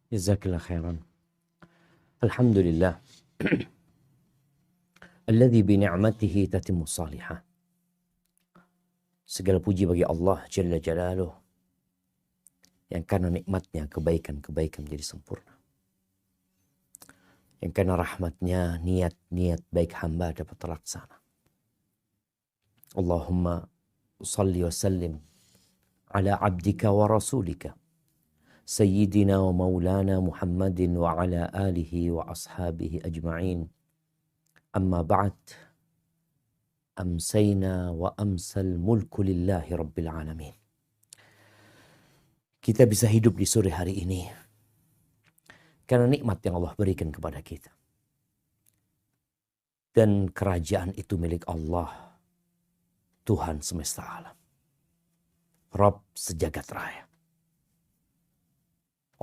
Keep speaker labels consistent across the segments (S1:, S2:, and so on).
S1: Jazakallah khairan. Alhamdulillah. Alladzi bi ni'matihi tatimmu salihah. Segala puji bagi Allah Jalla Jalaluh yang karena nikmatnya kebaikan-kebaikan menjadi sempurna. Yang karena rahmatnya niat-niat baik hamba dapat terlaksana. Allahumma salli wa sallim ala abdika wa rasulika Sayyidina wa maulana Muhammadin wa ala alihi wa ashabihi ajma'in. Amma ba'd. Amsayna wa amsal mulku lillahi rabbil alamin. Kita bisa hidup di sore hari ini karena nikmat yang Allah berikan kepada kita. Dan kerajaan itu milik Allah, Tuhan semesta alam, Rabb sejagat raya.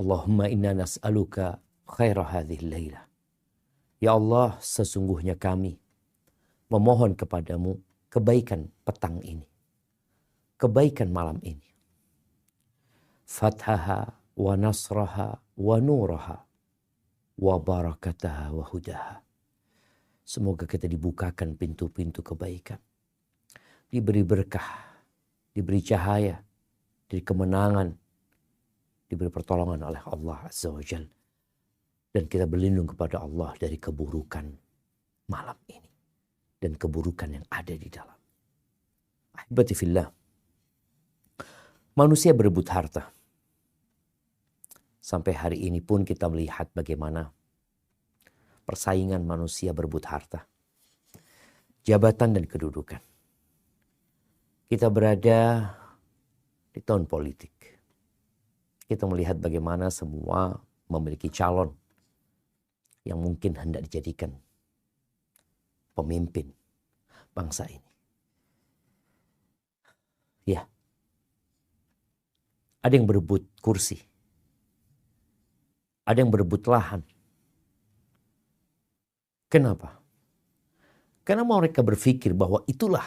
S1: Allahumma inna nas'aluka khaira hadhil laylah. Ya Allah, sesungguhnya kami memohon kepadamu kebaikan petang ini, kebaikan malam ini. Fathaha wa nasraha wa nuraha wa barakataha wa hudaha. Semoga kita dibukakan pintu-pintu kebaikan, diberi berkah, diberi cahaya, diberi kemenangan, diberi pertolongan oleh Allah Azza wa Jalla. Dan kita berlindung kepada Allah dari keburukan malam ini dan keburukan yang ada di dalam. Ahibati fillah. Manusia berebut harta. Sampai hari ini pun kita melihat bagaimana persaingan manusia berebut harta, jabatan dan kedudukan. Kita berada di tahun politik. Kita melihat bagaimana semua memiliki calon yang mungkin hendak dijadikan pemimpin bangsa ini. Ya, ada yang berebut kursi, ada yang berebut lahan. Kenapa? Karena mereka berpikir bahwa itulah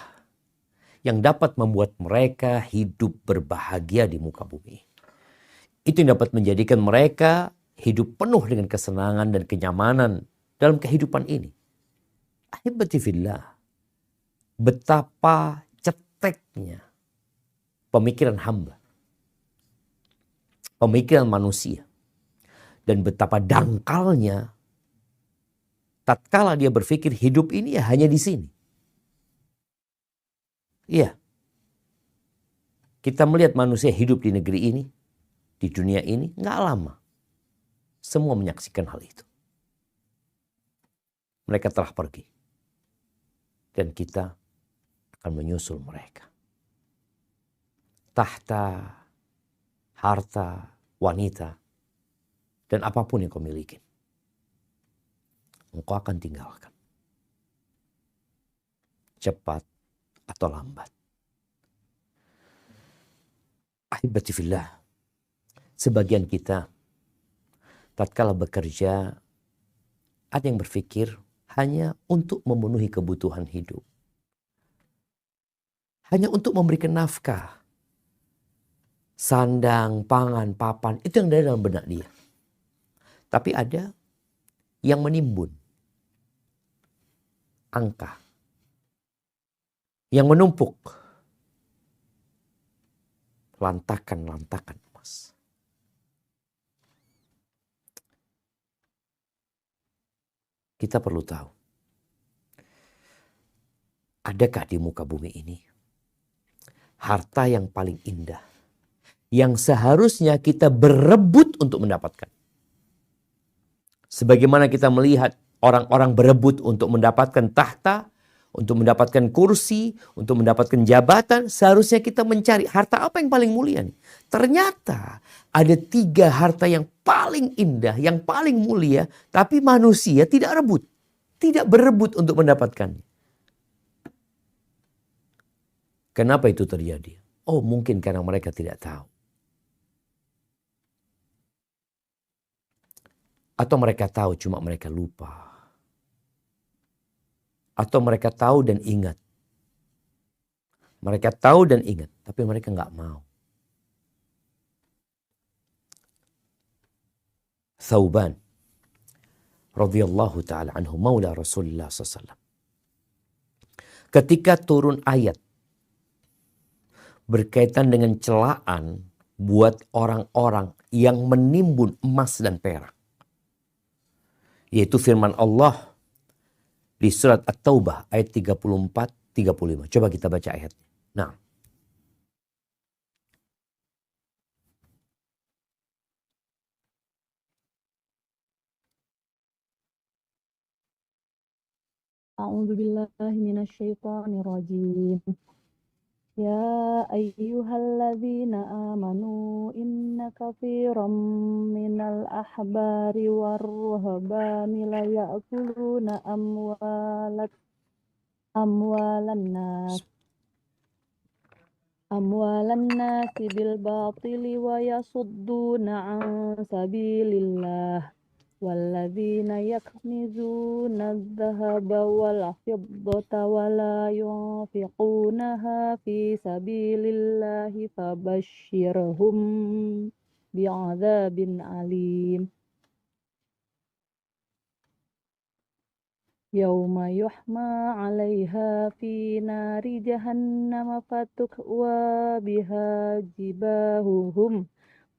S1: yang dapat membuat mereka hidup berbahagia di muka bumi. Itu yang dapat menjadikan mereka hidup penuh dengan kesenangan dan kenyamanan dalam kehidupan ini. Ahibati fillah, betapa ceteknya pemikiran hamba, pemikiran manusia, dan betapa dangkalnya tatkala dia berpikir hidup ini ya hanya di sini. Iya, kita melihat manusia hidup di negeri ini, di dunia ini, nggak lama. Semua menyaksikan hal itu. Mereka telah pergi. Dan kita akan menyusul mereka. Tahta, harta, wanita, dan apapun yang kau miliki, engkau akan tinggalkan. Cepat atau lambat. Ahibati fillah. Sebagian kita tatkala bekerja, ada yang berpikir hanya untuk memenuhi kebutuhan hidup. Hanya untuk memberikan nafkah. Sandang, pangan, papan, itu yang ada dalam benak dia. Tapi ada yang menimbun angka, yang menumpuk lantakan-lantakan emas. Kita perlu tahu, adakah di muka bumi ini harta yang paling indah, yang seharusnya kita berebut untuk mendapatkan? Sebagaimana kita melihat orang-orang berebut untuk mendapatkan tahta, untuk mendapatkan kursi, untuk mendapatkan jabatan, seharusnya kita mencari harta apa yang paling mulia nih. Ternyata ada 3 harta yang paling indah, yang paling mulia, tapi manusia tidak rebut, tidak berebut untuk mendapatkannya. Kenapa itu terjadi? Oh, mungkin karena mereka tidak tahu. Atau mereka tahu cuma mereka lupa. Atau mereka tahu dan ingat. Mereka tahu dan ingat, tapi mereka nggak mau. Thauban radhiyallahu ta'ala anhu maula Rasulullah SAW. Ketika turun ayat berkaitan dengan celaan buat orang-orang yang menimbun emas dan perak, yaitu firman Allah di surat At-Taubah ayat 34-35. Coba kita baca ayatnya. Nah,
S2: A'udzu billahi minasyaitonir rajim. Ya ayyuhalladzina amanu inna katsiran minal ahbari war-ruhbani la ya'kuluna amwalan nasi bil batili wa yasudduna an sabilillah. والذين يكنزون الذهب والفضة ولا ينفقونها في سبيل الله فبشرهم بعذاب أليم يوم يحمى عليها في نار جهنم فتكوى بها جباههم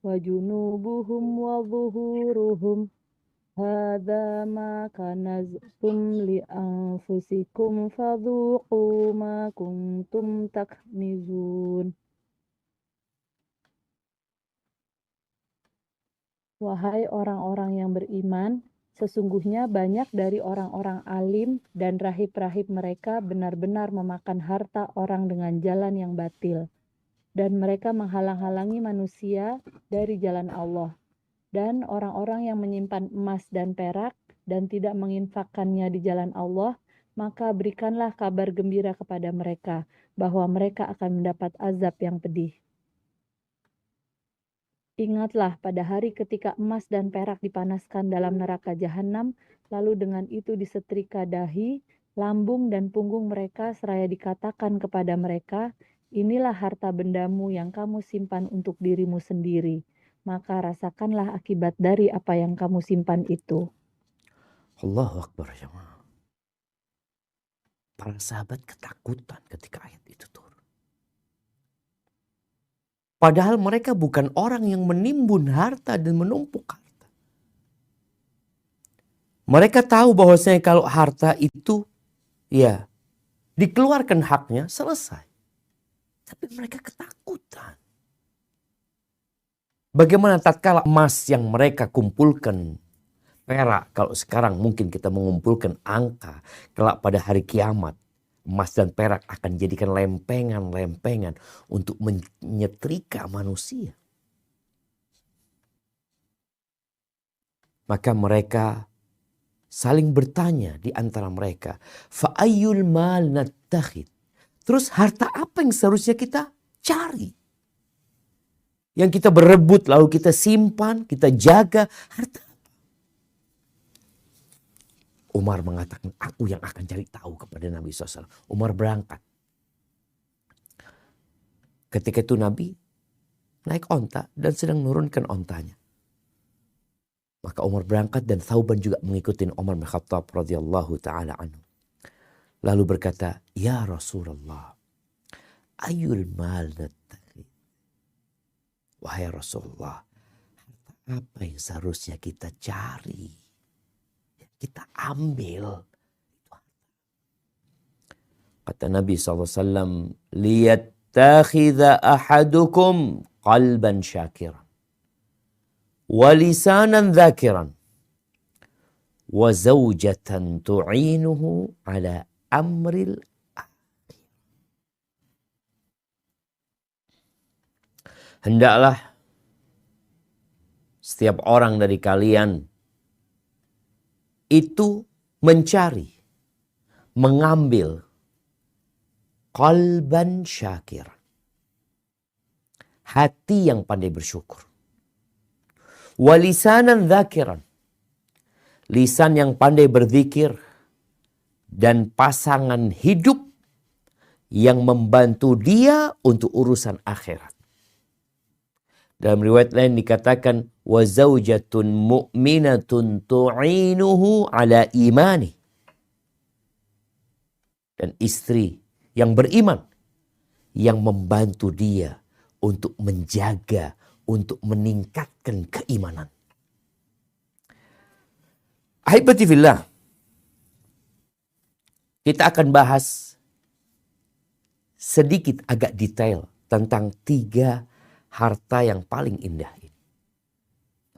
S2: وجنوبهم وظهورهم هذا ما كنزتم لأنفسكم فذوقوا ما كنتم تكنزون. Wahai orang-orang yang beriman, sesungguhnya banyak dari orang-orang alim dan rahib-rahib mereka benar-benar memakan harta orang dengan jalan yang batil, dan mereka menghalang-halangi manusia dari jalan Allah. Dan orang-orang yang menyimpan emas dan perak dan tidak menginfakkannya di jalan Allah, maka berikanlah kabar gembira kepada mereka bahwa mereka akan mendapat azab yang pedih. Ingatlah pada hari ketika emas dan perak dipanaskan dalam neraka jahanam, lalu dengan itu disetrika dahi, lambung dan punggung mereka seraya dikatakan kepada mereka, inilah harta bendamu yang kamu simpan untuk dirimu sendiri. Maka rasakanlah akibat dari apa yang kamu simpan itu.
S1: Allahu Akbar, jemaah. Para sahabat ketakutan ketika ayat itu turun. Padahal mereka bukan orang yang menimbun harta dan menumpuk harta. Mereka tahu bahwasanya kalau harta itu ya dikeluarkan haknya selesai. Tapi mereka ketakutan. Bagaimana tatkala emas yang mereka kumpulkan, perak, kalau sekarang mungkin kita mengumpulkan angka, kelak pada hari kiamat, emas dan perak akan jadikan lempengan-lempengan untuk menyetrika manusia. Maka mereka saling bertanya di antara mereka, fa'ayyul mal nattakhid. Terus harta apa yang seharusnya kita cari? Yang kita berebut lalu kita simpan, kita jaga, harta apa? Umar mengatakan, aku yang akan cari tahu kepada Nabi SAW. Umar berangkat. Ketika itu Nabi naik onta dan sedang menurunkan ontanya. Maka Umar berangkat dan Thauban juga mengikuti Umar bin Khattab radhiyallahu ta'ala anhu. Lalu berkata, ya Rasulullah, ayul mal nattakhid. Wahai Rasulullah, harta apa yang seharusnya kita cari? Kita ambil. Kata Nabi SAW, liyattakhidha ahadukum qalban syakiran, wa lisanan dhakiran, wa zawjatan tu'inuhu ala amril akhir. Hendaklah setiap orang dari kalian itu mencari, mengambil qalban syakir, hati yang pandai bersyukur, walisanan dzakiran, lisan yang pandai berzikir, dan pasangan hidup yang membantu dia untuk urusan akhirat. Dalam riwayat lain dikatakan wa zaujatun mu'minatun tu'inuhu ala imani. Dan istri yang beriman yang membantu dia untuk menjaga, untuk meningkatkan keimanan. Ahibati fillah, kita akan bahas sedikit agak detail tentang 3 harta yang paling indah ini.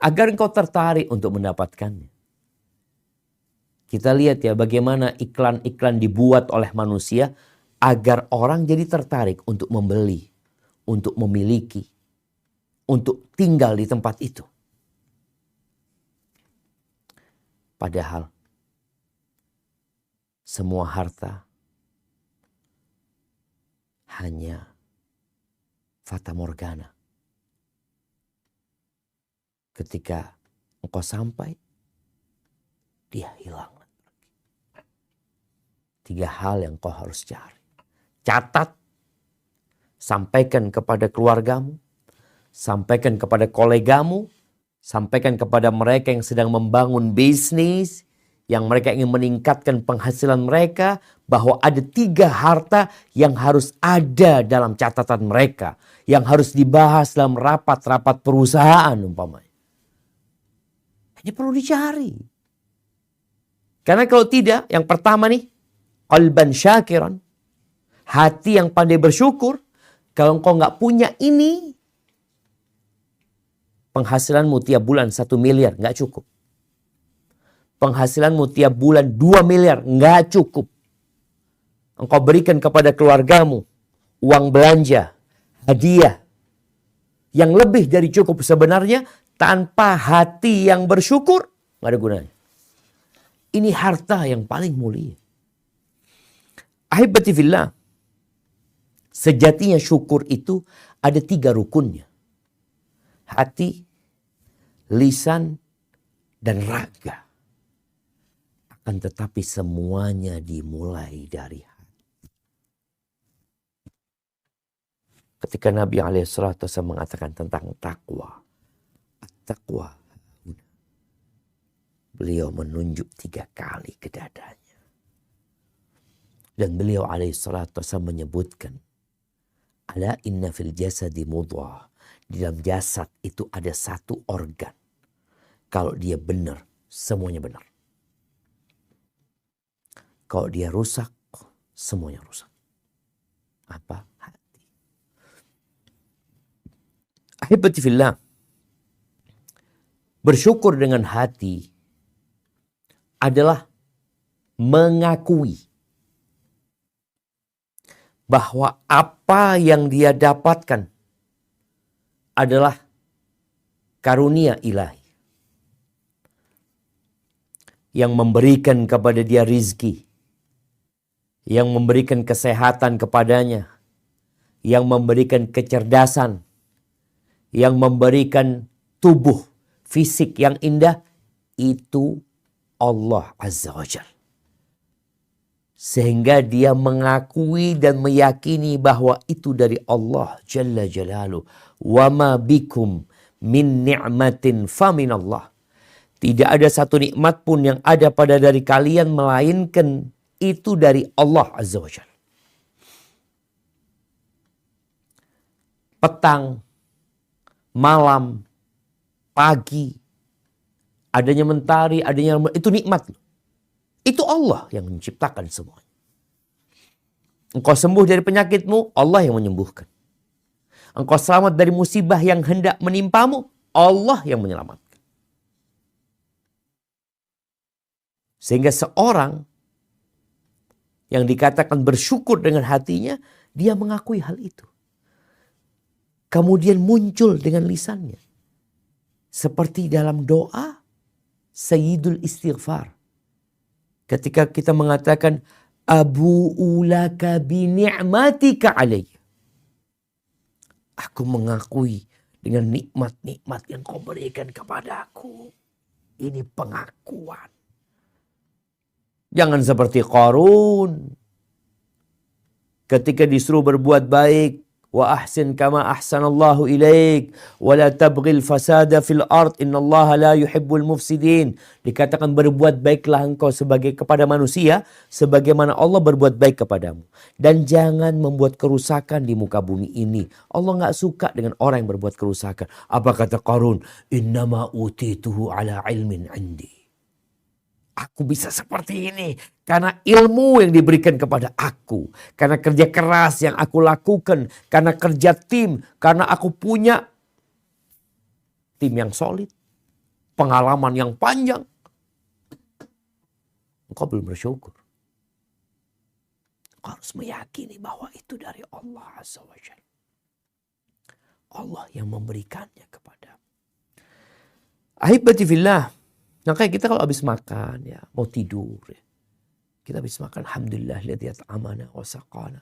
S1: Agar engkau tertarik untuk mendapatkannya. Kita lihat ya bagaimana iklan-iklan dibuat oleh manusia agar orang jadi tertarik untuk membeli, untuk memiliki, untuk tinggal di tempat itu. Padahal semua harta hanya fata morgana. Ketika engkau sampai, dia hilang. 3 hal yang kau harus cari. Catat, sampaikan kepada keluargamu, sampaikan kepada kolegamu, sampaikan kepada mereka yang sedang membangun bisnis, yang mereka ingin meningkatkan penghasilan mereka, bahwa ada 3 harta yang harus ada dalam catatan mereka, yang harus dibahas dalam rapat-rapat perusahaan umpamanya. Hanya perlu dicari. Karena kalau tidak, yang pertama nih, qalban syakiran, hati yang pandai bersyukur. Kalau engkau nggak punya ini, penghasilanmu tiap bulan 1 miliar nggak cukup. Penghasilanmu tiap bulan 2 miliar nggak cukup. Engkau berikan kepada keluargamu uang belanja, hadiah yang lebih dari cukup sebenarnya, tanpa hati yang bersyukur nggak ada gunanya. Ini harta yang paling mulia. Ahibati fillah, sejatinya syukur itu ada 3 rukunnya. Hati, lisan, dan raga. Akan tetapi semuanya dimulai dari hati. Ketika Nabi SAW mengatakan tentang takwa, at-taqwa, beliau menunjuk 3 kali ke dadanya. Dan beliau alaihissalatu wassalam menyebutkan, ala inna fil jasadi mudghah, di dalam jasad itu ada 1 organ. Kalau dia benar, semuanya benar. Kalau dia rusak, semuanya rusak. Apa? Hati. Ahibati fillah, bersyukur dengan hati adalah mengakui bahwa apa yang dia dapatkan adalah karunia ilahi yang memberikan kepada dia rizki, yang memberikan kesehatan kepadanya, yang memberikan kecerdasan, yang memberikan tubuh fisik yang indah, itu Allah Azza wa Jalla. Sehingga dia mengakui dan meyakini bahwa itu dari Allah Jalla Jalaluh. Wa ma bikum min ni'matin faminallah. Tidak ada satu nikmat pun yang ada pada dari kalian melainkan itu dari Allah Azza wa Jalla. Petang, malam, pagi, adanya mentari, adanya itu nikmat. Itu Allah yang menciptakan semuanya. Engkau sembuh dari penyakitmu, Allah yang menyembuhkan. Engkau selamat dari musibah yang hendak menimpamu, Allah yang menyelamatkan. Sehingga seorang yang dikatakan bersyukur dengan hatinya, dia mengakui hal itu. Kemudian muncul dengan lisannya. Seperti dalam doa Sayyidul Istighfar. Ketika kita mengatakan abu'u laka bi ni'matika alayya. Aku mengakui dengan nikmat-nikmat yang kau berikan kepadaku. Ini pengakuan. Jangan seperti Qarun. Ketika disuruh berbuat baik, wa ahsin kama ahsanallahu ilaik wa la tabghil fasada fil ard innallaha la yuhibbul mufsidin. Dikatakan berbuat baiklah engkau kepada manusia sebagaimana Allah berbuat baik kepadamu, dan jangan membuat kerusakan di muka bumi ini. Allah nggak suka dengan orang yang berbuat kerusakan. Apa kata Qarun? Innama utituhu ala ilmin indi. Aku bisa seperti ini karena ilmu yang diberikan kepada aku. Karena kerja keras yang aku lakukan. Karena kerja tim. Karena aku punya tim yang solid. Pengalaman yang panjang. Engkau belum bersyukur. Engkau harus meyakini bahwa itu dari Allah Azza wa Jalla. Allah yang memberikannya kepada. Ahibati fillah. Nah kayak kita kalau habis makan ya, mau tidur ya. Kita habis makan alhamdulillah alladzi at'amana wa saqana.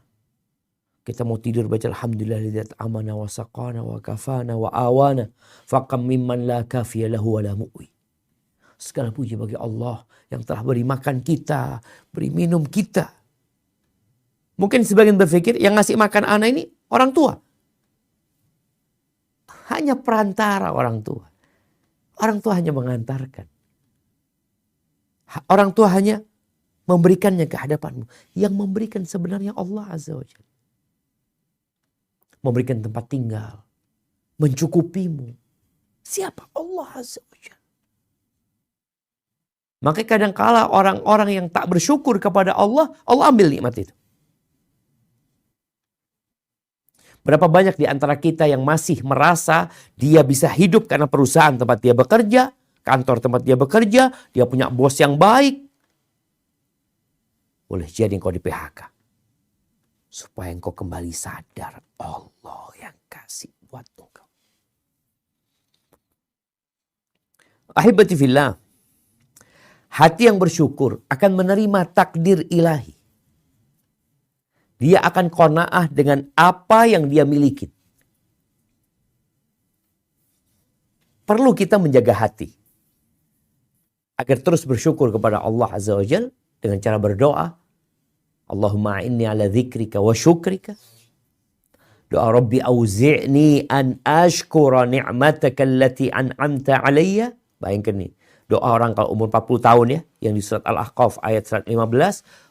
S1: Kita mau tidur baca alhamdulillah alladzi at'amana wa saqana wa kafana wa awana. Faqam mimman la kafiya lahu wa la mu'wi. Segala puji bagi Allah yang telah beri makan kita, beri minum kita. Mungkin sebagian berpikir yang ngasih makan anak ini orang tua. Hanya perantara orang tua. Orang tua hanya mengantarkan. Orang tua hanya memberikannya ke hadapanmu. Yang memberikan sebenarnya Allah Azza wa Jalla. Memberikan tempat tinggal. Mencukupimu. Siapa? Allah Azza wa Jalla. Maka kadangkala orang-orang yang tak bersyukur kepada Allah, Allah ambil nikmat itu. Berapa banyak di antara kita yang masih merasa dia bisa hidup karena perusahaan tempat dia bekerja, kantor tempat dia bekerja, dia punya bos yang baik. Boleh jadi engkau di PHK. Supaya engkau kembali sadar Allah yang kasih buat engkau. Ahibati fillah. Hati yang bersyukur akan menerima takdir ilahi. Dia akan qanaah dengan apa yang dia miliki. Perlu kita menjaga hati. Agar terus bersyukur kepada Allah Azza wa Jalla dengan cara berdoa. Allahumma inni ala dzikrika wa syukrika. Doa Rabbi auzi'ni an ashkura ni'mataka allati an'amta alayya. Bayangkan nih. Doa orang kalau umur 40 tahun ya. Yang di surat Al-Ahqaf ayat 115.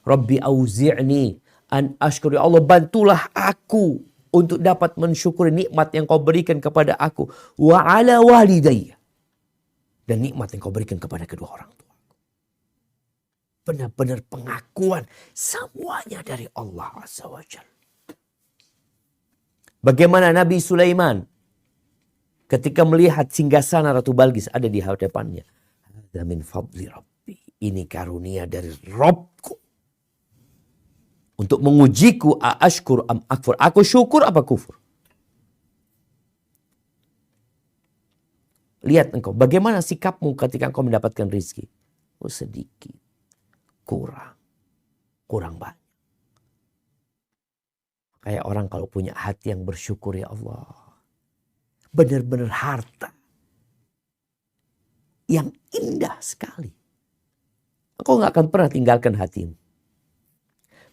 S1: Rabbi auzi'ni an ashkuri. Ya Allah, bantulah aku untuk dapat mensyukuri nikmat yang kau berikan kepada aku. Wa ala walidayya. Dan nikmat yang kau berikan kepada kedua orang tua. Benar-benar pengakuan semuanya dari Allah Azza wa Jalla. Bagaimana Nabi Sulaiman ketika melihat singgasana Ratu Balqis ada di hadapannya. Hadza min fadli Rabbi. Ini karunia dari Rabbku. Untuk mengujiku aashkur am akfur. Aku syukur apa kufur? Lihat engkau. Bagaimana sikapmu ketika engkau mendapatkan rizki? Oh sedikit. Kurang. Kurang banyak. Kayak orang kalau punya hati yang bersyukur ya Allah. Benar-benar harta. Yang indah sekali. Engkau gak akan pernah tinggalkan hatimu.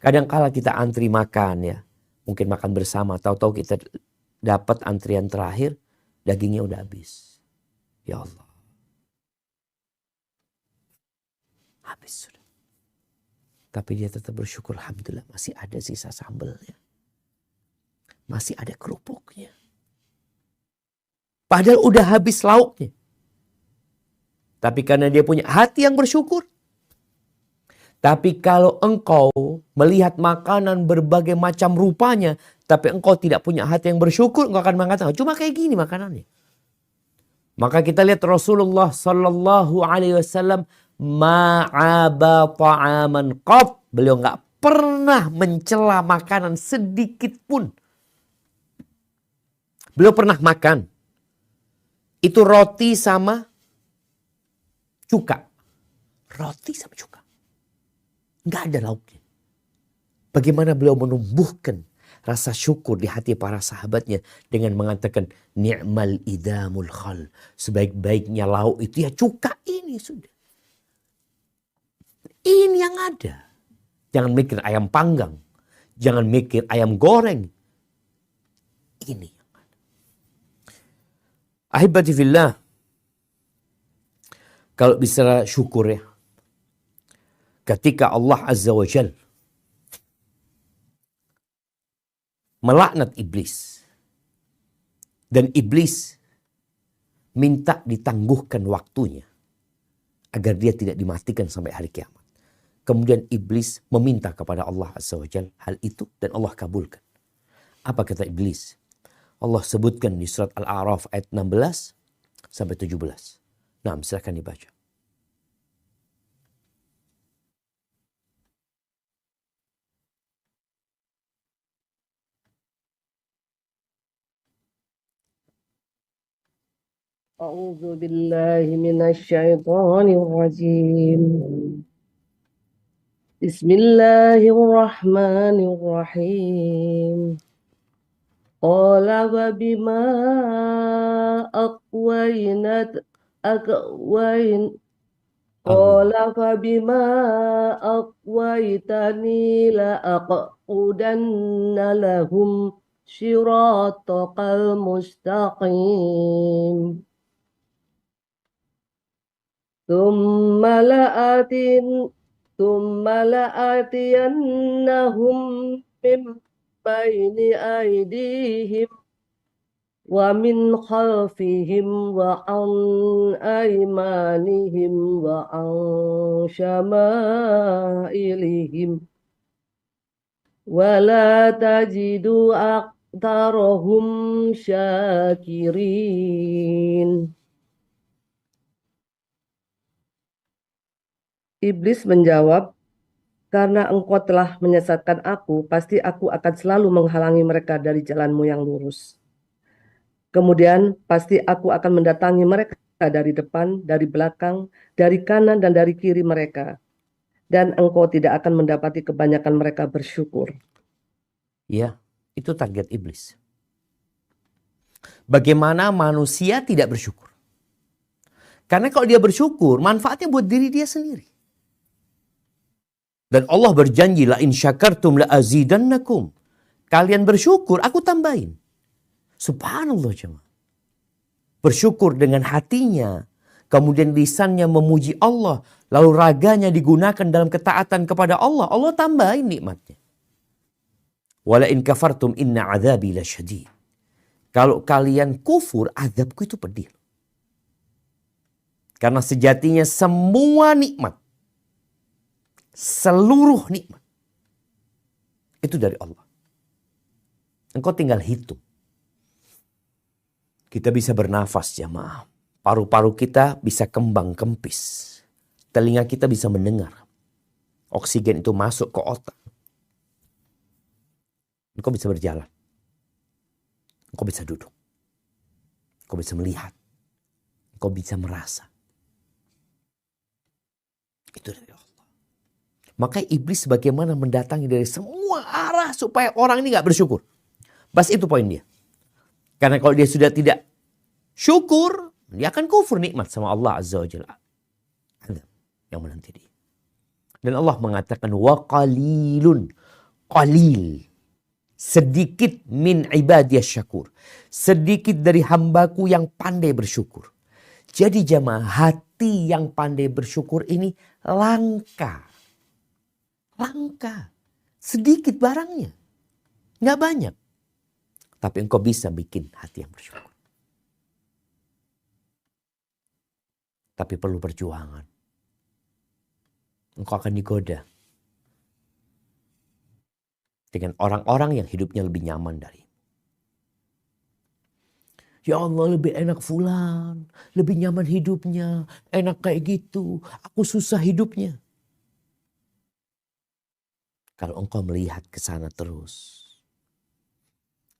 S1: Kadang-kala kita antri makan ya. Mungkin makan bersama. Tahu-tahu kita dapat antrian terakhir. Dagingnya udah habis. Ya Allah. Habis sudah. Tapi dia tetap bersyukur. Alhamdulillah masih ada sisa sambelnya. Masih ada kerupuknya. Padahal udah habis lauknya. Tapi karena dia punya hati yang bersyukur. Tapi kalau engkau melihat makanan berbagai macam rupanya, tapi engkau tidak punya hati yang bersyukur, engkau akan mengatakan, cuma kayak gini makanannya. Maka kita lihat Rasulullah Sallallahu Alaihi Wasallam ma'aba ta'aman qat. Beliau nggak pernah mencela makanan sedikit pun. Beliau pernah makan. Itu roti sama cuka. Roti sama cuka. Nggak ada lauknya. Bagaimana beliau menumbuhkan rasa syukur di hati para sahabatnya dengan mengatakan ni'mal idamul khal. Sebaik-baiknya lauk itu ya cuka ini sudah. Ini yang ada. Jangan mikir ayam panggang. Jangan mikir ayam goreng. ini. Ahibati fillah, kalau bicara syukur ya, ketika Allah Azza wa Jal melaknat iblis, dan iblis minta ditangguhkan waktunya agar dia tidak dimatikan sampai hari kiamat. Kemudian iblis meminta kepada Allah Azza wa Jal hal itu dan Allah kabulkan. Apa kata iblis? Allah sebutkan di surat Al-A'raf ayat 16 sampai 17. Nah, silakan dibaca.
S3: أعوذ بالله من الشيطان الرجيم بسم الله الرحمن الرحيم قال فبما أغويتني لأقعدن لهم صراطك المستقيم ثم لآتينهم من بين أيديهم ومن خلفهم وعن أيمانهم وعن شمائلهم ولا تجد أكثرهم شاكرين. Iblis menjawab, karena engkau telah menyesatkan aku, pasti aku akan selalu menghalangi mereka dari jalanmu yang lurus. Kemudian pasti aku akan mendatangi mereka dari depan, dari belakang, dari kanan dan dari kiri mereka. Dan engkau tidak akan mendapati kebanyakan mereka bersyukur.
S1: Ya, itu target iblis. Bagaimana manusia tidak bersyukur? Karena kalau dia bersyukur, manfaatnya buat diri dia sendiri. Dan Allah berjanji, la in syakartum la azidannakum. Kalian bersyukur, aku tambahin. Subhanallah jemaah. Bersyukur dengan hatinya, kemudian lisannya memuji Allah, lalu raganya digunakan dalam ketaatan kepada Allah, Allah tambahin nikmatnya. Wala in kafartum inna adzabi lasyadid. Kalau kalian kufur, azabku itu pedih. Karena sejatinya semua nikmat, seluruh nikmat, itu dari Allah. Engkau tinggal hitung. Kita bisa bernafas jamaah. Paru-paru kita bisa kembang kempis. Telinga kita bisa mendengar. Oksigen itu masuk ke otak. Engkau bisa berjalan. Engkau bisa duduk. Engkau bisa melihat. Engkau bisa merasa. Itu dari Allah. Maka iblis bagaimana mendatangi dari semua arah supaya orang ini gak bersyukur. Bas itu poin dia. Karena kalau dia sudah tidak syukur, dia akan kufur nikmat sama Allah Azza wa Jalla. Ada yang menanti dia. Dan Allah mengatakan wa qalilun, qalil, sedikit min ibadiyas syakur, sedikit dari hambaku yang pandai bersyukur. Jadi jamaah, hati yang pandai bersyukur ini langka. Langka. Sedikit barangnya. Nggak banyak. Tapi engkau bisa bikin hati yang bersyukur. Tapi perlu perjuangan. Engkau akan digoda dengan orang-orang yang hidupnya lebih nyaman dari. Ya Allah, lebih enak fulan, lebih nyaman hidupnya, enak kayak gitu, aku susah hidupnya. Kalau engkau melihat ke sana terus,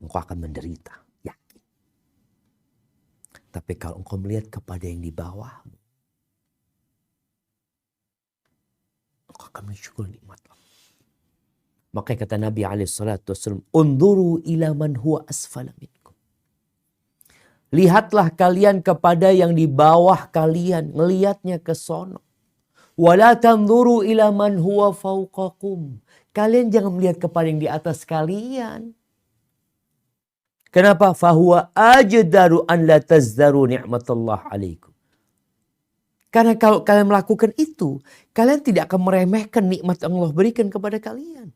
S1: engkau akan menderita, yakin. Tapi kalau engkau melihat kepada yang di bawahmu, engkau akan mensyukur nikmat Allah. Makanya kata Nabi SAW, "Unduru ila man huwa asfala minkum." Lihatlah kalian kepada yang di bawah kalian, ngelihatnya ke sono. Wala tanzuru ila man huwa fawqakum. Kalian jangan melihat kepada yang di atas kalian. Kenapa? Fahuwa ajdaru an la tazdaru ni'matallah alaikum. Karena kalau kalian melakukan itu, kalian tidak akan meremehkan nikmat yang Allah berikan kepada kalian.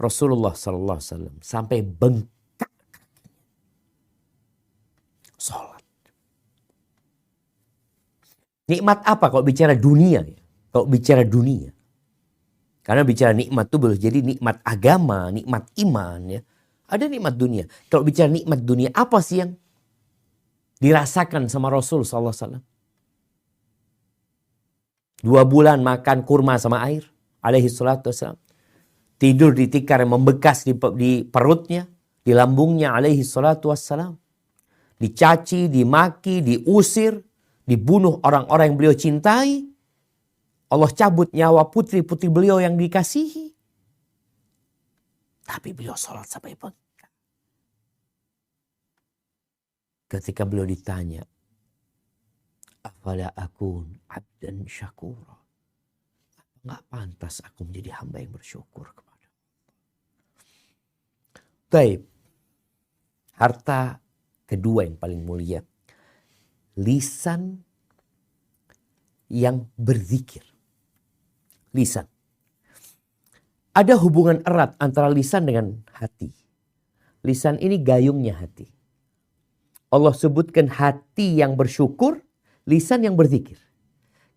S1: Rasulullah SAW sampai bengkak sholat. Nikmat apa kalau bicara dunia? Kalau bicara dunia. Karena bicara nikmat itu boleh jadi nikmat agama, nikmat iman. Ya. Ada nikmat dunia. Kalau bicara nikmat dunia, apa sih yang dirasakan sama Rasul SAW? 2 bulan makan kurma sama air. Alaihi salatu wassalam. Tidur di tikar yang membekas di perutnya, di lambungnya alaihi salatu wassalam. Dicaci, dimaki, diusir, dibunuh orang-orang yang beliau cintai. Allah cabut nyawa putri-putri beliau yang dikasihi. Tapi beliau sholat sampai bengkak. Ketika beliau ditanya, afala akun abdan syakura. Nggak pantas aku menjadi hamba yang bersyukur kepada Allah. Baik. Harta kedua yang paling mulia. Lisan yang berzikir. Lisan. Ada hubungan erat antara lisan dengan hati. Lisan ini gayungnya hati. Allah sebutkan hati yang bersyukur, lisan yang berzikir.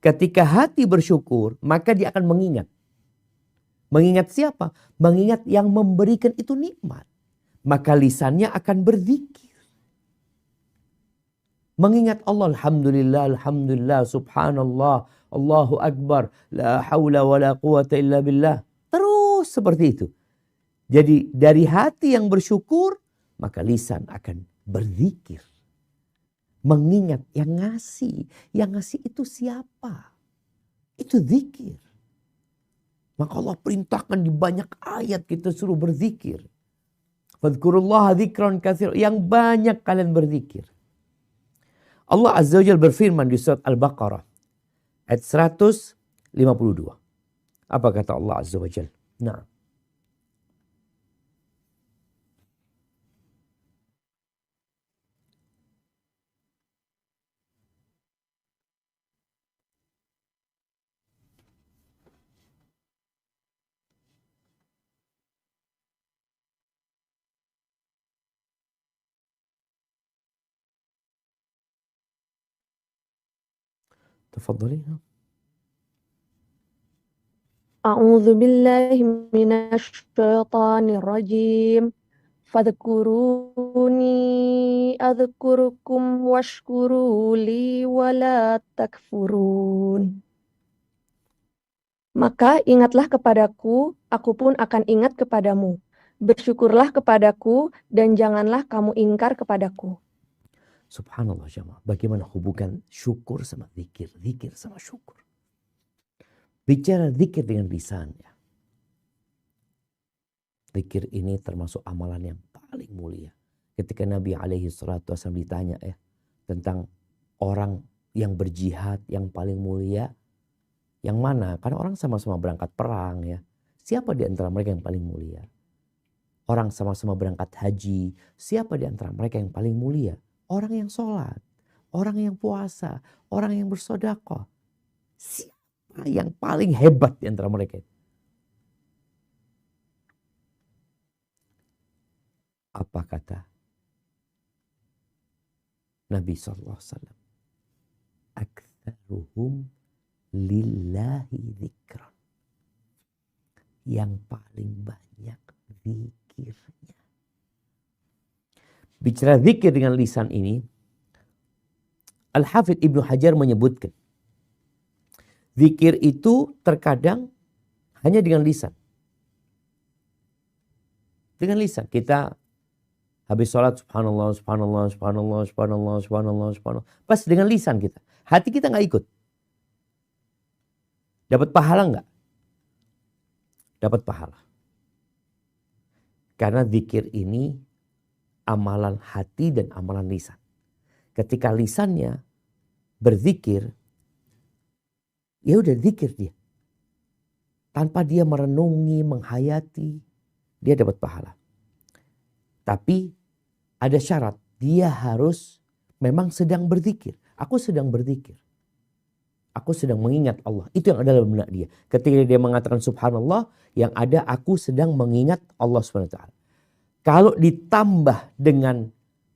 S1: Ketika hati bersyukur, maka dia akan mengingat. Mengingat siapa? Mengingat yang memberikan itu nikmat. Maka lisannya akan berzikir. Mengingat Allah, alhamdulillah, alhamdulillah, subhanallah, Allahu akbar, la hawla wa la quwata illa billah. Terus seperti itu. Jadi dari hati yang bersyukur, maka lisan akan berzikir. Mengingat yang ngasih. Yang ngasih itu siapa? Itu zikir. Maka Allah perintahkan di banyak ayat kita suruh berzikir. Fadhkurullaha dzikran katsira. Yang banyak kalian berzikir. Allah Azza wa Jalla berfirman di surat Al-Baqarah. Ayat 152. Apa kata Allah Azza wa Jalla? Nah. Tafadhali.
S2: A'udzu billahi minasy syaithanir rajim. Fadhkuruni adzkurukum washkuru li wala takfurun. Maka ingatlah kepadaku, aku pun akan ingat kepadamu. Bersyukurlah kepadaku dan janganlah kamu ingkar kepadaku.
S1: Subhanallah jemaah. Bagaimana hubungan syukur sama zikir. Zikir sama syukur. Bicara zikir dengan lisan. Ya. Zikir ini termasuk amalan yang paling mulia. Ketika Nabi SAW ditanya ya. Tentang orang yang berjihad yang paling mulia. Yang mana? Karena orang sama-sama berangkat perang ya. Siapa di antara mereka yang paling mulia? Orang sama-sama berangkat haji. Siapa di antara mereka yang paling mulia? Orang yang sholat, orang yang puasa, orang yang bersedekah. Siapa yang paling hebat di antara mereka? Apa kata Nabi SAW? Aktsaruhum lillahi dzikran. Yang paling banyak zikirnya. Bicara zikir dengan lisan ini, Al-Hafidh Ibnu Hajar menyebutkan, zikir itu terkadang hanya dengan lisan. Dengan lisan. Kita habis sholat, subhanallah, subhanallah, subhanallah, subhanallah, subhanallah, subhanallah. Pas dengan lisan kita. Hati kita gak ikut. Dapat pahala gak? Dapat pahala. Karena zikir ini amalan hati dan amalan lisan. Ketika lisannya berzikir, ya udah zikir dia. Tanpa dia merenungi, menghayati. dia dapat pahala. Tapi ada syarat, dia harus memang sedang berzikir. Aku sedang berzikir. Aku sedang mengingat Allah. Itu yang ada dalam benak dia. Ketika dia mengatakan subhanallah, yang ada aku sedang mengingat Allah SWT. Kalau ditambah dengan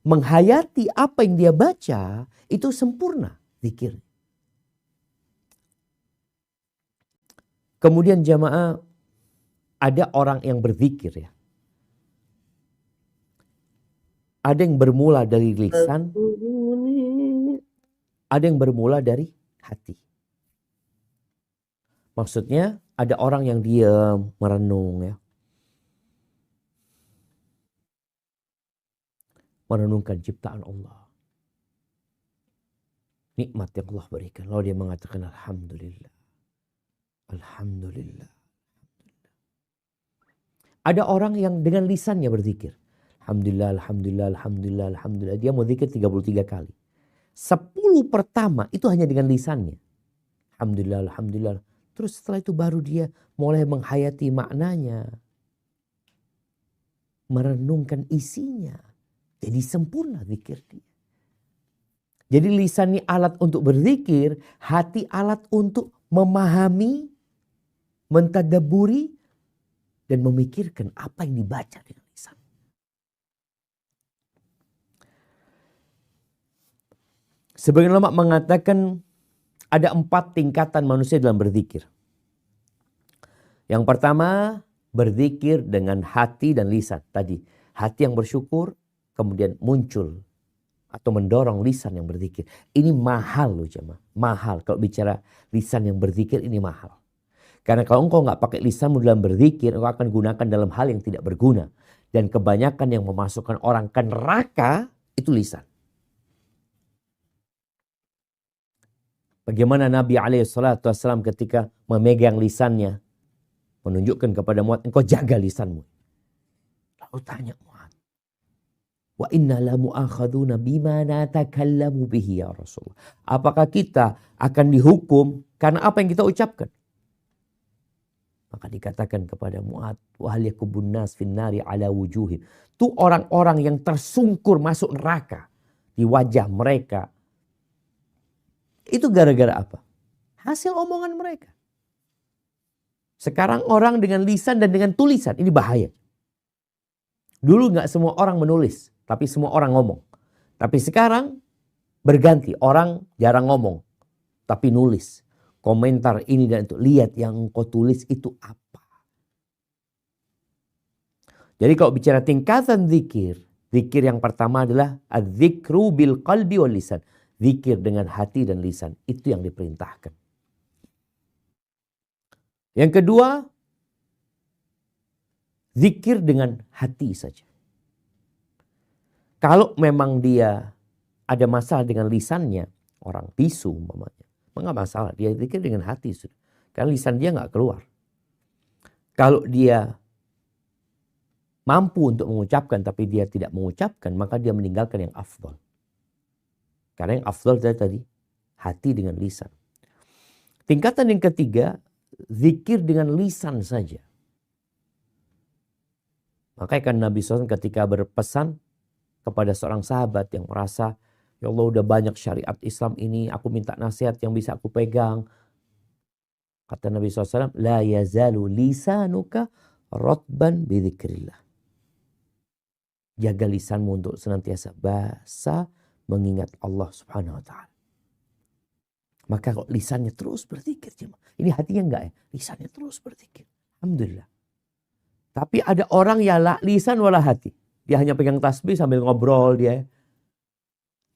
S1: menghayati apa yang dia baca, itu sempurna zikir. Kemudian jamaah, ada orang yang berzikir ya. Ada yang bermula dari lisan, ada yang bermula dari hati. Maksudnya ada orang yang diam, merenung ya. Merenungkan ciptaan Allah. Nikmat yang Allah berikan. Lalu dia mengatakan alhamdulillah. Alhamdulillah. Ada orang yang dengan lisannya berzikir. Alhamdulillah, alhamdulillah, alhamdulillah, alhamdulillah. Dia mau zikir 33 kali. 10 pertama itu hanya dengan lisannya. Alhamdulillah, alhamdulillah. Terus setelah itu baru dia mulai menghayati maknanya. Merenungkan isinya. Jadi sempurna zikir dia. Jadi lisan ini alat untuk berzikir. Hati alat untuk memahami, mentadaburi, dan memikirkan apa yang dibaca dengan lisan. Sebagian ulama mengatakan ada 4 tingkatan manusia dalam berzikir. Yang pertama, berzikir dengan hati dan lisan. Tadi, hati yang bersyukur, kemudian muncul atau mendorong lisan yang berzikir. Ini mahal loh jemaah. Mahal. Kalau bicara lisan yang berzikir ini mahal. Karena kalau engkau nggak pakai lisanmu dalam berzikir, engkau akan gunakan dalam hal yang tidak berguna. Dan kebanyakan yang memasukkan orang ke neraka itu lisan. Bagaimana Nabi SAW ketika memegang lisannya, menunjukkan kepada Mu'adz, engkau jaga lisanmu. Lalu tanya Mu'adz, wa inna la mu'akhaduna bima natakallamu bihi ya Rasulullah. Apakah kita akan dihukum karena apa yang kita ucapkan? Maka dikatakan kepada Mu'adz, wa hal yakubun nas finnari ala wujuhim. Itu orang-orang yang tersungkur masuk neraka di wajah mereka. Itu gara-gara apa? Hasil omongan mereka. Sekarang orang dengan lisan dan dengan tulisan. Ini bahaya. Dulu gak semua orang menulis. Tapi semua orang ngomong. Tapi sekarang berganti. Orang jarang ngomong. Tapi nulis. Komentar ini dan itu. Lihat yang engkau tulis itu apa. Jadi kalau bicara tingkatan zikir. Zikir yang pertama adalah az-zikru bil qalbi wal lisan. Zikir dengan hati dan lisan. Itu yang diperintahkan. Yang kedua, zikir dengan hati saja. Kalau memang dia ada masalah dengan lisannya, orang bisu umpamanya, enggak masalah, dia zikir dengan hati sudah. Karena lisan dia enggak keluar. Kalau dia mampu untuk mengucapkan tapi dia tidak mengucapkan, maka dia meninggalkan yang afdal. Karena yang afdal tadi hati dengan lisan. Tingkatan yang ketiga, zikir dengan lisan saja. Makanya kan Nabi SAW ketika berpesan kepada seorang sahabat yang merasa, ya Allah udah banyak syariat Islam ini, aku minta nasihat yang bisa aku pegang. Kata Nabi SAW, la yazalu lisanuka rotban bidzikrillah. Jaga lisanmu untuk senantiasa basah mengingat Allah Subhanahu wa ta'ala. Maka kok lisannya terus berzikir. Ini hatinya enggak ya? Lisannya terus berzikir. Alhamdulillah. Tapi ada orang ya la lisan wala hati. Dia hanya pegang tasbih sambil ngobrol dia.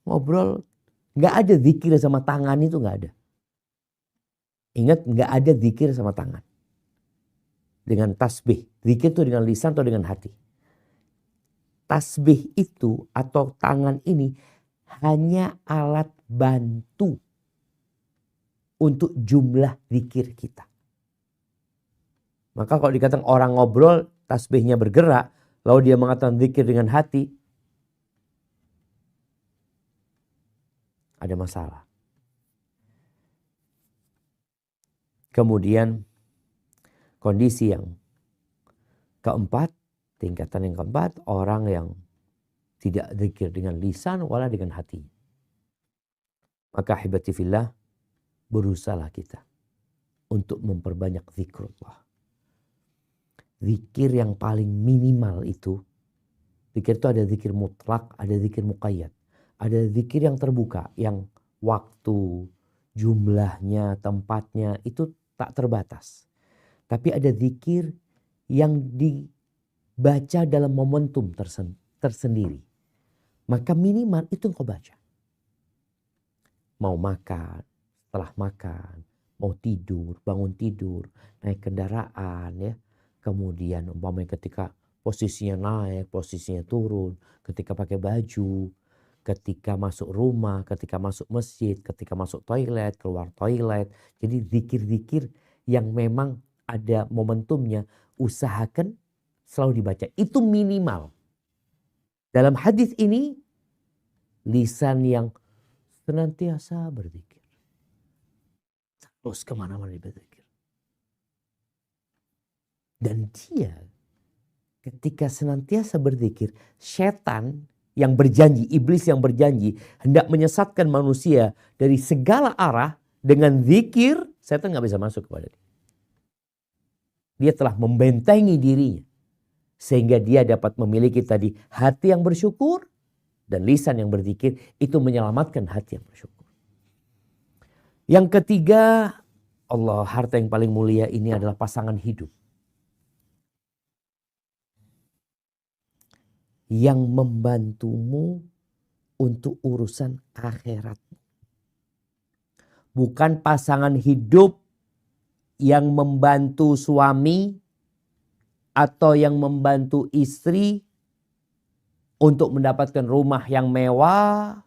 S1: Ngobrol. Enggak ada zikir sama tangan itu enggak ada. Ingat enggak ada zikir sama tangan. Dengan tasbih. Zikir itu dengan lisan atau dengan hati. Tasbih itu atau tangan ini hanya alat bantu untuk jumlah zikir kita. Maka kalau dikatakan orang ngobrol, tasbihnya bergerak, lalu dia mengatakan zikir dengan hati, ada masalah. Kemudian kondisi yang keempat, Tingkatan yang keempat, orang yang tidak zikir dengan lisan wala dengan hati. Maka ahibati fillah, berusahalah kita untuk memperbanyak zikrullah. Zikir yang paling minimal itu, zikir itu ada zikir mutlak, ada zikir muqayyad. Ada zikir yang terbuka, yang waktu, jumlahnya, tempatnya itu tak terbatas. Tapi ada zikir yang dibaca dalam momentum tersendiri. Maka minimal itu engkau baca. Mau makan, setelah makan, mau tidur, bangun tidur, naik kendaraan ya. Kemudian umpamanya ketika posisinya naik, posisinya turun, ketika pakai baju, ketika masuk rumah, ketika masuk masjid, ketika masuk toilet, keluar toilet. Jadi zikir-zikir yang memang ada momentumnya, usahakan selalu dibaca. Itu minimal. Dalam hadis ini, lisan yang senantiasa berzikir. Terus kemana-mana berzikir. Dan dia ketika senantiasa berzikir, setan yang berjanji, iblis yang berjanji hendak menyesatkan manusia dari segala arah dengan zikir, setan gak bisa masuk kepada dia. Dia telah membentengi dirinya. Sehingga dia dapat memiliki tadi hati yang bersyukur dan lisan yang berzikir, itu menyelamatkan hati yang bersyukur. Yang ketiga, Allah, harta yang paling mulia ini adalah pasangan hidup. Yang membantumu untuk urusan akhirat. Bukan pasangan hidup yang membantu suami atau yang membantu istri untuk mendapatkan rumah yang mewah,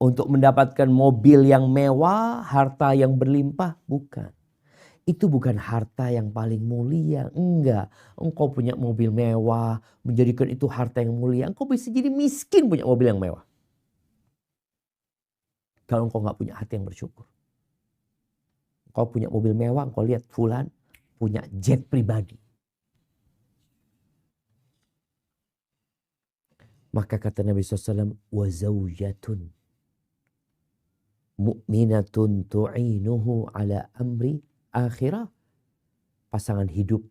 S1: untuk mendapatkan mobil yang mewah, harta yang berlimpah. Bukan. Itu bukan harta yang paling mulia. Enggak. Engkau punya mobil mewah, menjadikan itu harta yang mulia. Engkau bisa jadi miskin punya mobil yang mewah. Kalau engkau gak punya hati yang bersyukur. Engkau punya mobil mewah, engkau lihat fulan punya jet pribadi. Maka kata Nabi SAW, wa zawjatun mu'minatun tu'inuhu ala amri akhirah. Pasangan hidup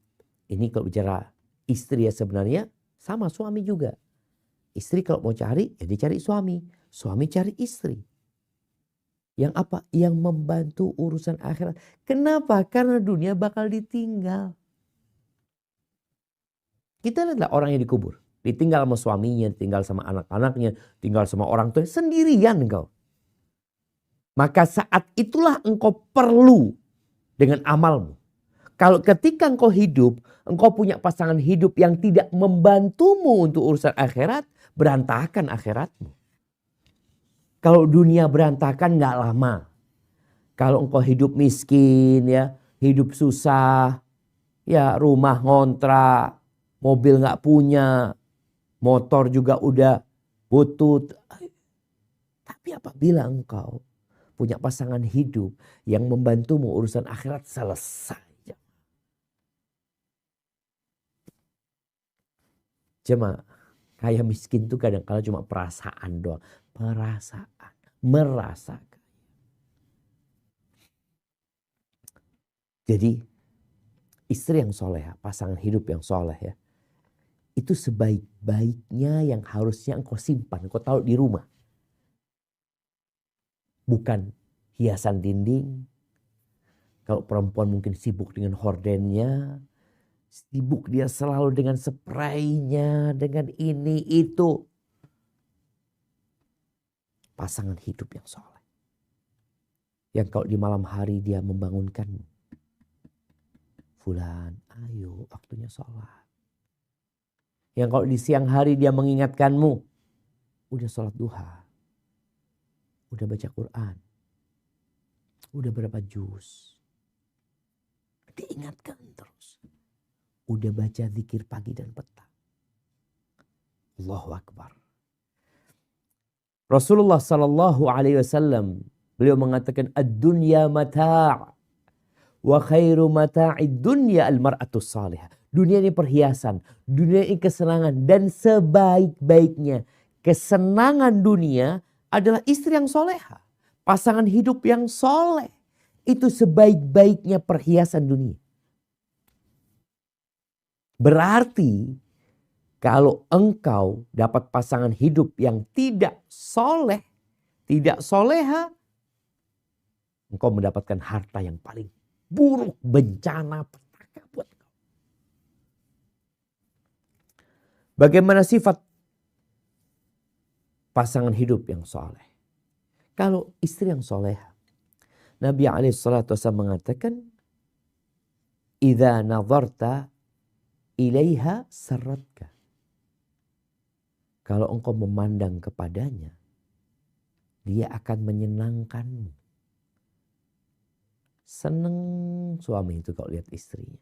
S1: ini kalau bicara istri ya sebenarnya sama suami juga. Istri kalau mau cari ya dicari suami. Suami cari istri. Yang apa? Yang membantu urusan akhirat. Kenapa? Karena dunia bakal ditinggal. Kita lihatlah orang yang dikubur. Ditinggal sama suaminya, ditinggal sama anak-anaknya, tinggal sama orang tua, sendirian engkau. Maka saat itulah engkau perlu dengan amalmu. Kalau ketika engkau hidup, engkau punya pasangan hidup yang tidak membantumu untuk urusan akhirat, berantakan akhiratmu. Kalau dunia berantakan gak lama. Kalau engkau hidup miskin ya, hidup susah, ya rumah ngontrak, mobil gak punya, motor juga udah butut. Tapi apabila engkau punya pasangan hidup yang membantumu urusan akhirat, selesai. Cuma kaya miskin itu kadang-kadang cuma perasaan doang. Perasaan. Merasakan. Jadi istri yang soleh, pasangan hidup yang soleh ya. Itu sebaik-baiknya yang harusnya engkau simpan, engkau taruh di rumah. Bukan hiasan dinding. Kalau perempuan mungkin sibuk dengan hordennya, sibuk dia selalu dengan spraynya, dengan ini itu. Pasangan hidup yang soleh. Yang kalau di malam hari dia membangunkanmu. Fulan, ayo waktunya sholat. Yang kalau di siang hari dia mengingatkanmu. Udah sholat duha. Udah baca Quran. Udah berapa juz. Diingatkan terus. Udah baca zikir pagi dan petang. Allahu Akbar. Rasulullah SAW beliau mengatakan ad-dunya mata' wa khairu mata'id dunya al-mar'atu salihah. Dunia ini perhiasan, dunia ini kesenangan, dan sebaik-baiknya kesenangan dunia adalah istri yang soleha, pasangan hidup yang soleh. Itu sebaik-baiknya perhiasan dunia. Berarti kalau engkau dapat pasangan hidup yang tidak soleh, tidak soleha, engkau mendapatkan harta yang paling buruk, bencana, petaka buat engkau. Bagaimana sifat pasangan hidup yang soleh? Kalau istri yang soleha, Nabi SAW mengatakan, "Idza nazarta ilaiha sarratka." Kalau engkau memandang kepadanya, dia akan menyenangkanmu. Senang suami itu kalau lihat istrinya.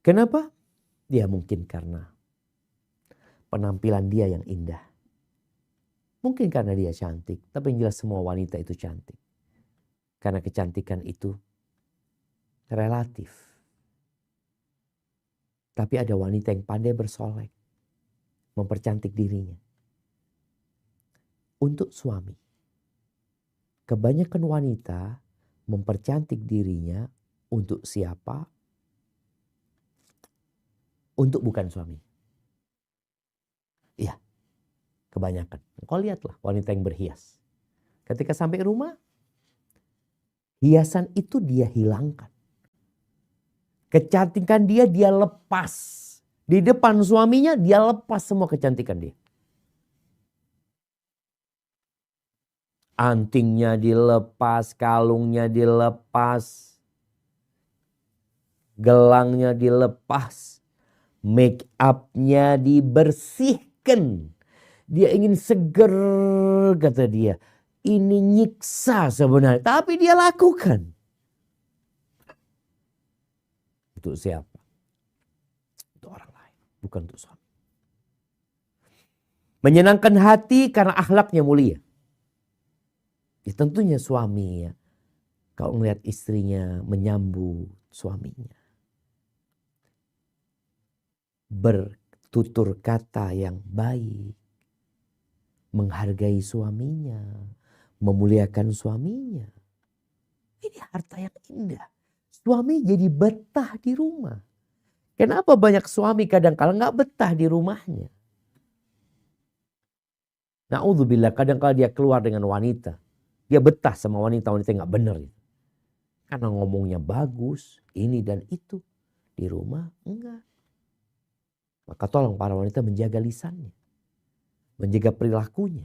S1: Kenapa? Dia mungkin karena penampilan dia yang indah. Mungkin karena dia cantik, tapi yang jelas semua wanita itu cantik. Karena kecantikan itu relatif. Tapi ada wanita yang pandai bersolek, mempercantik dirinya. Untuk suami, kebanyakan wanita mempercantik dirinya untuk siapa? Untuk bukan suami. Iya, kebanyakan. Kau lihatlah wanita yang berhias. Ketika sampai rumah, hiasan itu dia hilangkan. Kecantikan dia lepas. Di depan suaminya dia lepas semua kecantikan dia. Antingnya dilepas, kalungnya dilepas, gelangnya dilepas, make up-nya dibersihkan. Dia ingin seger, kata dia. Ini nyiksa sebenarnya, tapi dia lakukan. Untuk siapa? Untuk orang lain, bukan untuk suami. Menyenangkan hati karena akhlaknya mulia. Ya tentunya suami ya, kalau melihat istrinya menyambut suaminya, bertutur kata yang baik, menghargai suaminya, memuliakan suaminya. Ini harta yang indah. Suami jadi betah di rumah. Kenapa banyak suami kadang-kala nggak betah di rumahnya? Na'udzubillah, kadang-kala dia keluar dengan wanita. Dia betah sama wanita-wanita yang gak benar. Karena ngomongnya bagus, ini dan itu. Di rumah enggak. Maka tolong para wanita menjaga lisannya. Menjaga perilakunya.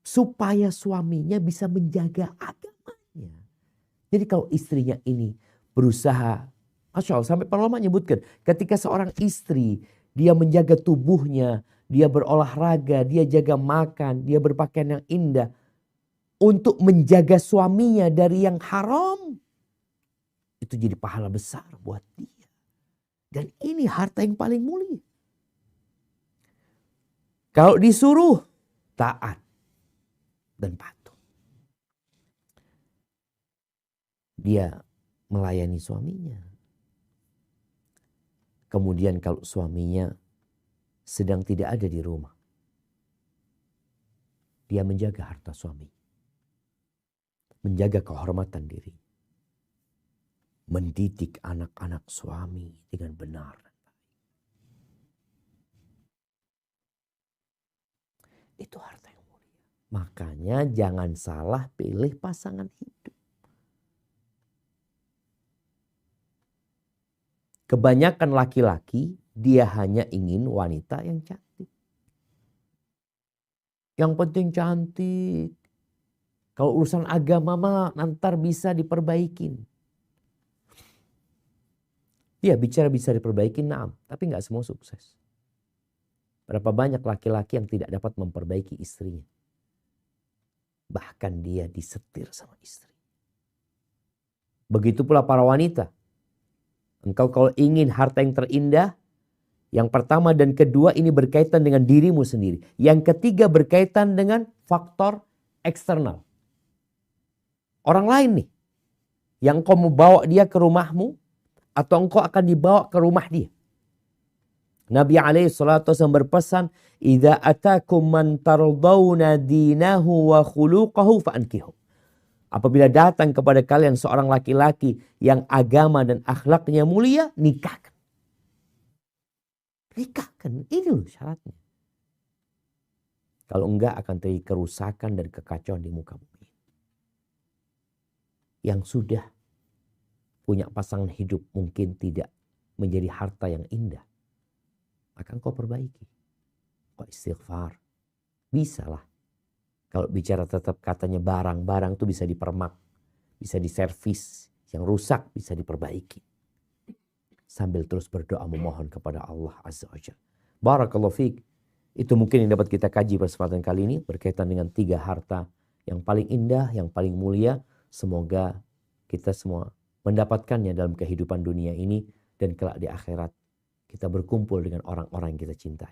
S1: Supaya suaminya bisa menjaga agamanya. Jadi kalau istrinya ini berusaha, Masya Allah, sampai para ulama menyebutkan, ketika seorang istri, dia menjaga tubuhnya, dia berolahraga, dia jaga makan, dia berpakaian yang indah, untuk menjaga suaminya dari yang haram, itu jadi pahala besar buat dia. Dan ini harta yang paling mulia. Kalau disuruh, taat dan patuh. Dia melayani suaminya. Kemudian kalau suaminya sedang tidak ada di rumah, dia menjaga harta suami. Menjaga kehormatan diri. Mendidik anak-anak suami dengan benar. Itu harta yang mulia. Makanya jangan salah pilih pasangan hidup. Kebanyakan laki-laki dia hanya ingin wanita yang cantik. Yang penting cantik. Kalau urusan agama mah nanti bisa diperbaikin. Iya, bicara bisa diperbaikin, naam, tapi nggak semua sukses. Berapa banyak laki-laki yang tidak dapat memperbaiki istrinya. Bahkan dia disetir sama istri. Begitu pula para wanita. Engkau kalau ingin harta yang terindah, yang pertama dan kedua ini berkaitan dengan dirimu sendiri. Yang ketiga berkaitan dengan faktor eksternal. Orang lain nih, yang kau mau bawa dia ke rumahmu, atau engkau akan dibawa ke rumah dia. Nabi SAW berpesan, "Idza atakum man tardawna dinahu wa khuluquhu fa'ankihu." Apabila datang kepada kalian seorang laki-laki yang agama dan akhlaknya mulia, nikahkan. Nikahkan, ini loh syaratnya. Kalau enggak akan terjadi kerusakan dan kekacauan di muka bumi. Yang sudah punya pasangan hidup mungkin tidak menjadi harta yang indah, maka engkau perbaiki. Kau istighfar. Bisa lah. Kalau bicara tetap katanya barang itu bisa dipermak, bisa diservis, yang rusak bisa diperbaiki. Sambil terus berdoa memohon kepada Allah Azza wa Jalla. Barakallahu fiik. Itu mungkin yang dapat kita kaji pada kesempatan kali ini berkaitan dengan 3 harta yang paling indah, yang paling mulia. Semoga kita semua mendapatkannya dalam kehidupan dunia ini dan kelak di akhirat kita berkumpul dengan orang-orang yang kita cintai.